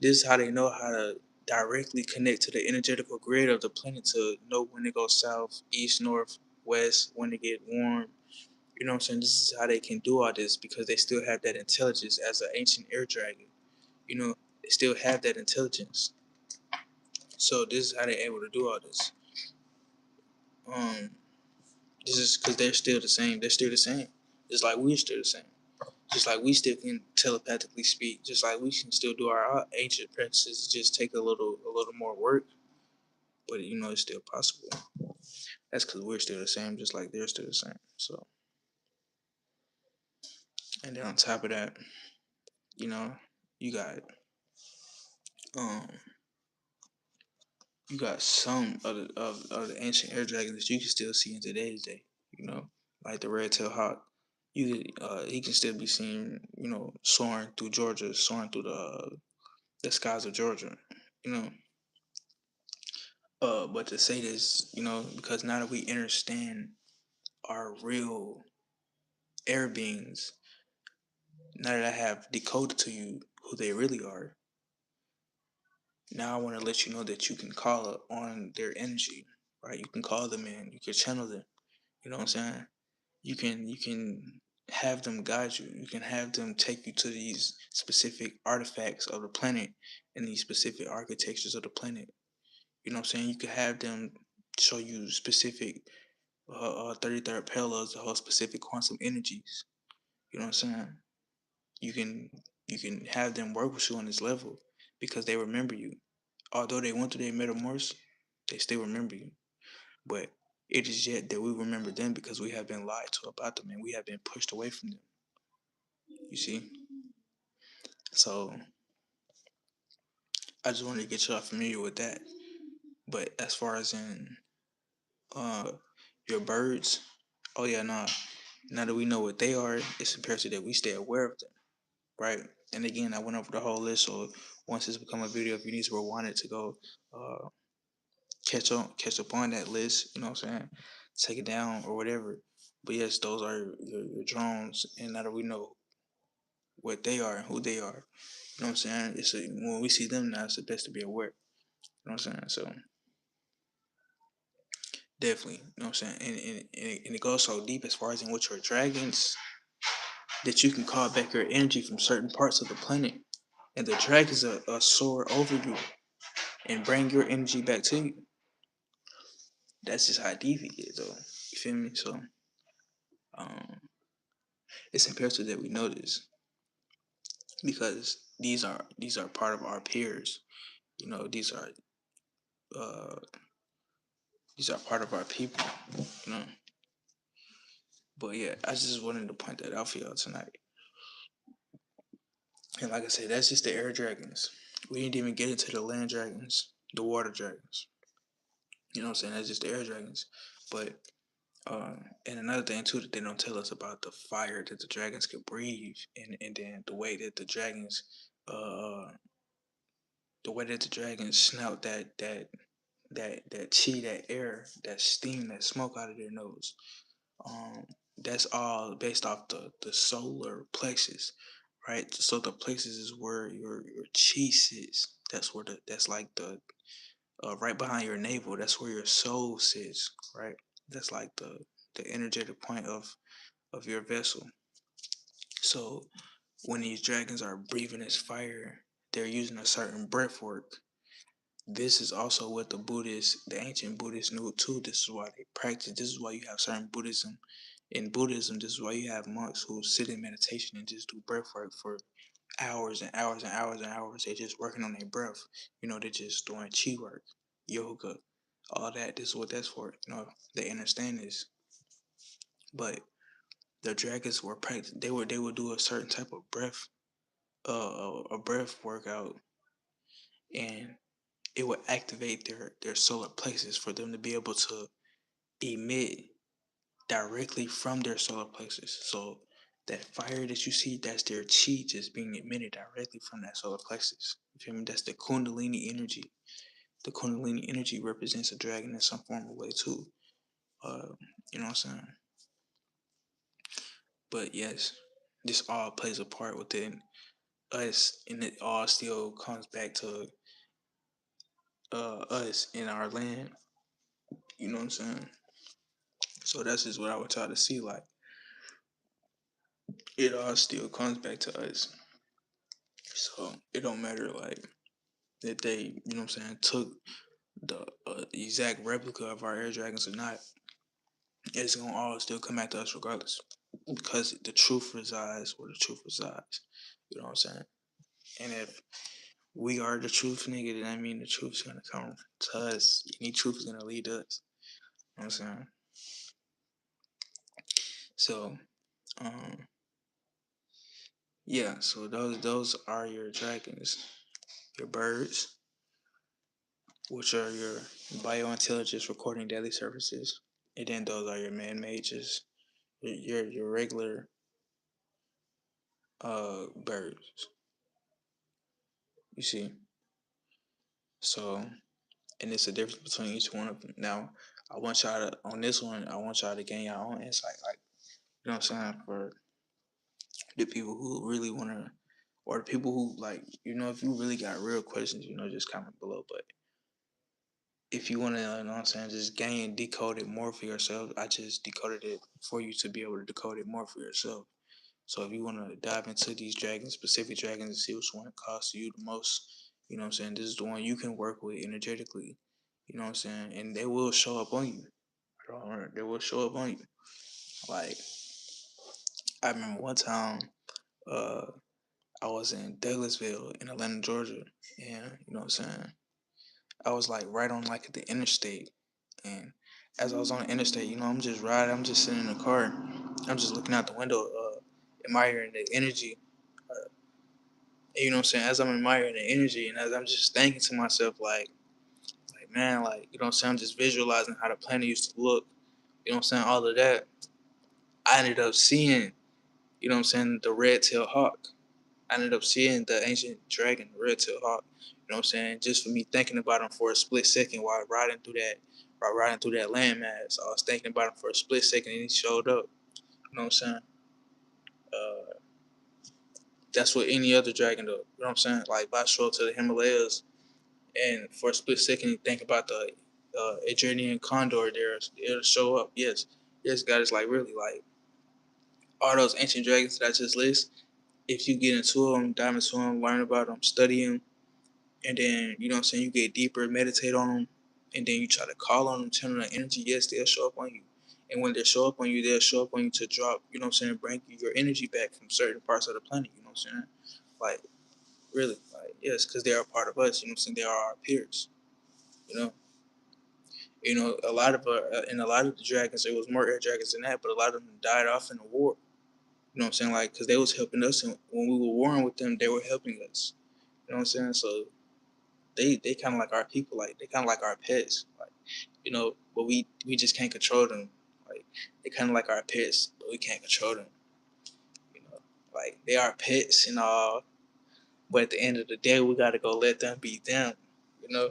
this is how they know how to directly connect to the energetical grid of the planet to know when to go south, east, north, west, when to get warm. You know what I'm saying? This is how they can do all this because they still have that intelligence as an ancient air dragon. You know, they still have that intelligence. So this is how they're able to do all this. Um, this is because they're still the same. They're still the same. Just like we're still the same. Just like we still can telepathically speak. Just like we can still do our ancient practices. Just take a little more work, but you know it's still possible. That's because we're still the same, just like they're still the same. So, and then on top of that, you know, you got um you got some of the ancient air dragons that you can still see in today's day. You know, like the red tail hawk. He can still be seen. You know, soaring through Georgia, soaring through the skies of Georgia. You know, but to say this, you know, because now that we understand our real air beings, now that I have decoded to you who they really are, now I want to let you know that you can call on their energy, right? You can call them in, you can channel them. You know what I'm saying? You can have them guide you. You can have them take you to these specific artifacts of the planet and these specific architectures of the planet. You know what I'm saying? You could have them show you specific 33rd parallels that hold specific quantum energies. You know what I'm saying? You can you can have them work with you on this level because they remember you. Although they went through their metamorphs, they still remember you. But it is yet that we remember them because we have been lied to about them and we have been pushed away from them. You see? So I just wanted to get y'all familiar with that. But as far as in uh your birds, oh yeah, nah. Now that we know what they are, it's imperative that we stay aware of them, right? And again, I went over the whole list, so once it's become a video, if you need to rewind it to go uh catch up on that list, you know what I'm saying? Take it down or whatever. But yes, those are your drones, and now that we know what they are and who they are, you know what I'm saying? When we see them now, it's the best to be aware. You know what I'm saying? So definitely, you know what I'm saying? And it goes so deep as far as in what your dragons that you can call back your energy from certain parts of the planet. And the dragons are soar over you and bring your energy back to you. That's just how deep it is, though. You feel me? So um, it's imperative that we know this because these are part of our peers. You know, uh, these are part of our people. You know, but yeah, I just wanted to point that out for y'all tonight. And like I said, that's just the air dragons. We didn't even get into the land dragons, the water dragons. You know what I'm saying? That's just the air dragons. But and another thing too that they don't tell us about the fire that the dragons can breathe, and then uh, the way that the dragons snout that chi, that air, that steam, that smoke out of their nose. Um, that's all based off the solar plexus, right? So the plexus is where your chi sits. That's like the right behind your navel. That's where your soul sits, right? That's like the energetic point of your vessel. So when these dragons are breathing this fire, they're using a certain breath work. This is also what the ancient Buddhists knew too. This is why they practice. This is why you have certain Buddhism. In Buddhism, this is why you have monks who sit in meditation and just do breath work for hours and hours and hours and hours. They're just working on their breath. You know, they're just doing chi work, yoga, all that. This is what that's for. You know, they understand this. But the dragons were practice. They would do a certain type of breath, a breath workout, and it would activate their solar plexus for them to be able to emit directly from their solar plexus. So that fire that you see, that's their chi just being emitted directly from that solar plexus. You feel me? That's the Kundalini energy. The Kundalini energy represents a dragon in some form of way too. Uh, you know what I'm saying? But yes, this all plays a part within us, and it all still comes back to us in our land. You know what I'm saying? So that's just what I would try to see. Like it all still comes back to us. So it don't matter like that they, you know what I'm saying, took the exact replica of our air dragons or not. It's gonna all still come back to us regardless, because the truth resides where the truth resides. You know what I'm saying? And if we are the truth, nigga, then I mean the truth's gonna come to us. Any truth is gonna lead us. You know what I'm saying? So, um, yeah. So those are your dragons, your birds, which are your biointelligence recording daily services, and then those are your man mages, your regular birds. You see, so and it's a difference between each one of them. Now, I want y'all to on this one. I want y'all to gain your own insight, like you know what I'm saying, for the people who really want to, or the people who like, you know, if you really got real questions, you know, just comment below. But if you want to, you know what I'm saying, just gain decode it more for yourself, I just decoded it for you to be able to decode it more for yourself. So if you want to dive into these dragons, specific dragons, and see which one costs you the most, you know what I'm saying, this is the one you can work with energetically You know what I'm saying? And they will show up on you. They will show up on you. Like I remember one time, uh, I was in Douglasville in Atlanta, Georgia, and you know what I'm saying. I was like right on like the interstate, and as I was on the interstate, I'm just riding, I'm just sitting in the car, I'm just looking out the window, admiring the energy. You know what I'm saying? As I'm admiring the energy, and as I'm just thinking to myself, like man, like you know what I'm saying, I'm just visualizing how the planet used to look. You know what I'm saying? All of that. I ended up seeing, you know what I'm saying, the red-tailed hawk. I ended up seeing the ancient dragon, the red-tailed hawk. You know what I'm saying? Just for me thinking about him for a split second while riding through that landmass, I was thinking about him for a split second, and he showed up. You know what I'm saying? Uh, that's what any other dragon do. You know what I'm saying? Like if I show up to the Himalayas, and for a split second you think about the Adrian condor there, it'll show up. Yes, yes, God is like really like all those ancient dragons that I just list. If you get into them, dive into them, learn about them, study them, and then you know what I'm saying, you get deeper, meditate on them, and then you try to call on them, channel the energy. Yes, they'll show up on you, and when they show up on you, they'll show up on you to drop. You know what I'm saying, bring you your energy back from certain parts of the planet. You know what I'm saying, like really, like yes, because they are part of us. You know what I'm saying, they are our peers. You know. A lot of and a lot of the dragons, there was more air dragons than that, but a lot of them died off in the war. You know what I'm saying? Like, because they was helping us, and when we were warring with them, they were helping us. You know what I'm saying? So they kind of like our people, like they kind of like our pets, like but we just can't control them. Like they kind of like our pets, but we can't control them. You know, like they are pets and all, but at the end of the day, we gotta go let them be them. You know,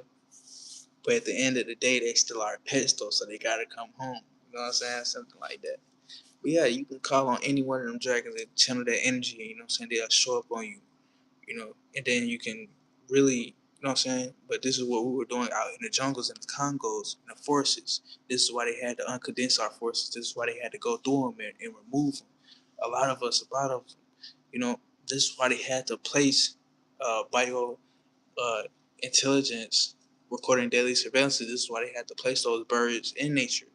but at the end of the day, they still our pets though, so they gotta come home. You know what I'm saying? Something like that. But yeah, you can call on any one of them dragons and channel that energy. You know what I'm saying? They'll show up on you. And then you can really, you know what I'm saying? But this is what we were doing out in the jungles and the Congos and the forests. This is why they had to uncondense our forces. This is why they had to go through them and remove them. A lot of, you know, this is why they had to place bio uh, intelligence recording daily surveillance. This is why they had to place those birds in nature,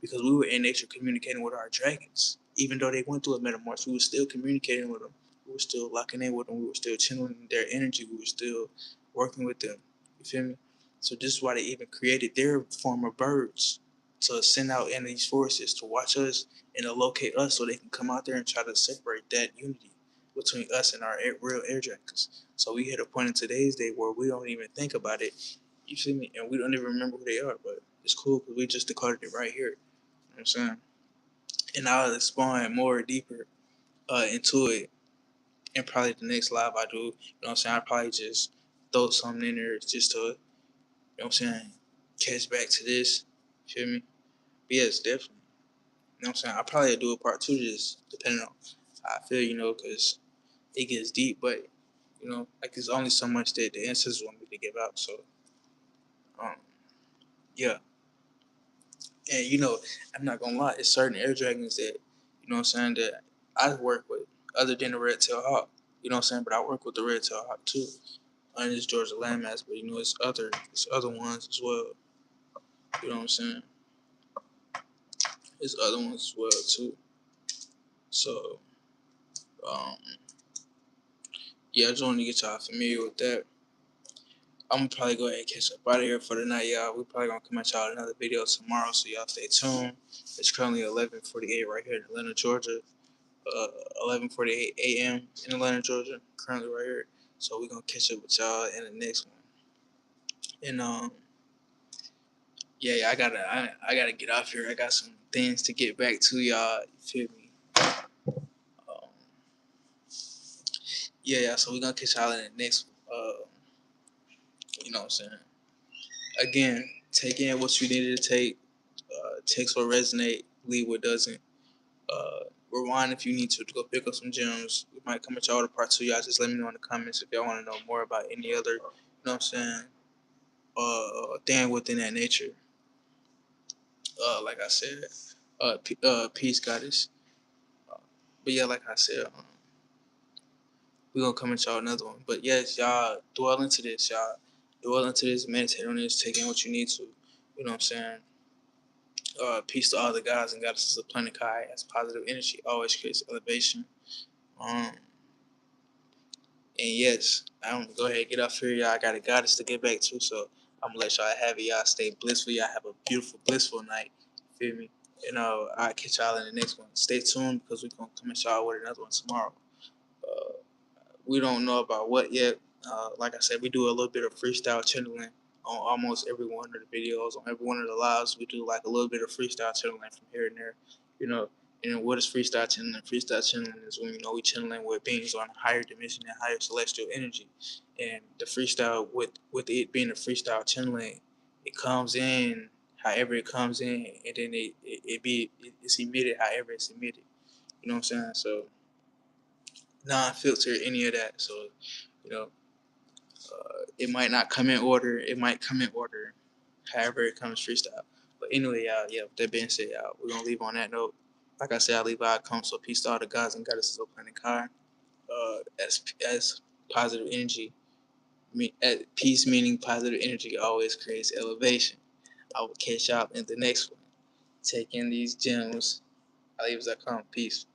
because we were in nature communicating with our dragons. Even though they went through a metamorphosis, we were still communicating with them. We were still locking in with them. We were still channeling their energy. We were still working with them. You feel me? So this is why they even created their form of birds to send out in these forests to watch us and to locate us, so they can come out there and try to separate that unity between us and our real air dragons. So we hit a point in today's day where we don't even think about it. You see me? And we don't even remember who they are, but it's cool because we just decoded it right here. You know what I'm saying? And I'll expand more deeper into it in probably the next live I do. You know what I'm saying? I'll probably just throw something in there just to, you know what I'm saying, catch back to this. Feel me? But yes, definitely. You know what I'm saying? I'll probably do a part two to this, depending on how I feel, because it gets deep, but like there's only so much that the ancestors want me to give out. So, um, yeah, and I'm not gonna lie, it's certain air dragons that what I'm saying, that I work with, other than the red tail hawk. You know what I'm saying, but I work with the red tail hawk too. And it's Georgia landmass, but it's other ones as well. You know what I'm saying? It's other ones as well too. So, um, yeah, I just want to get y'all familiar with that. I'm gonna probably go ahead and catch up out of here for the night, y'all. We probably gonna come at y'all another video tomorrow, so y'all stay tuned. It's currently 11:48 right here in Atlanta, Georgia. 11:48 a.m. in Atlanta, Georgia. Currently right here. So we're gonna catch up with y'all in the next one. And yeah, I gotta get off here. I got some things to get back to y'all. You feel me? Um, yeah. So we're gonna catch y'all in the next one. You know what I'm saying? Again, take in what you needed to take. Takes what resonate, leave what doesn't. Uh, Rewind if you need to go pick up some gems. We might come at y'all with a part two. Y'all just let me know in the comments if y'all want to know more about any other, what I'm saying, thing within that nature. Like I said, peace, goddess. But yeah, like I said, we're gonna come at y'all another one. But yes, y'all dwell into this, meditate on this, take in what you need to. You know what I'm saying? Peace to all the gods and goddesses of Planet Kai, as positive energy always creates elevation. Um, and yes, I'm gonna go ahead and get off here, y'all. I got a goddess to get back to, so I'm gonna let y'all have it. Y'all stay blissful. Y'all have a beautiful, blissful night. Feel me? I'll catch y'all in the next one. Stay tuned because we're gonna come at y'all with another one tomorrow. Uh, we don't know about what yet. Like I said, we do a little bit of freestyle channeling on almost every one of the videos, on every one of the lives. We do like a little bit of freestyle channeling from here and there, you know. And what is freestyle channeling? Freestyle channeling is when we channeling with beings on a higher dimension and higher celestial energy. And the freestyle, with it being a freestyle channeling, it comes in however it comes in, and then it's emitted however it's emitted. You know what I'm saying? So non-filter any of that. So you know, it might not come in order. It might come in order, however it comes freestyle. But anyway, y'all, yeah. With that being said, y'all, we're gonna leave on that note. Like I said, I leave out come. So peace to all the gods and goddesses of Planet Kai. As positive energy, peace meaning positive energy always creates elevation. I will catch y'all in the next one. Take in these gems. I leave as I come. Peace.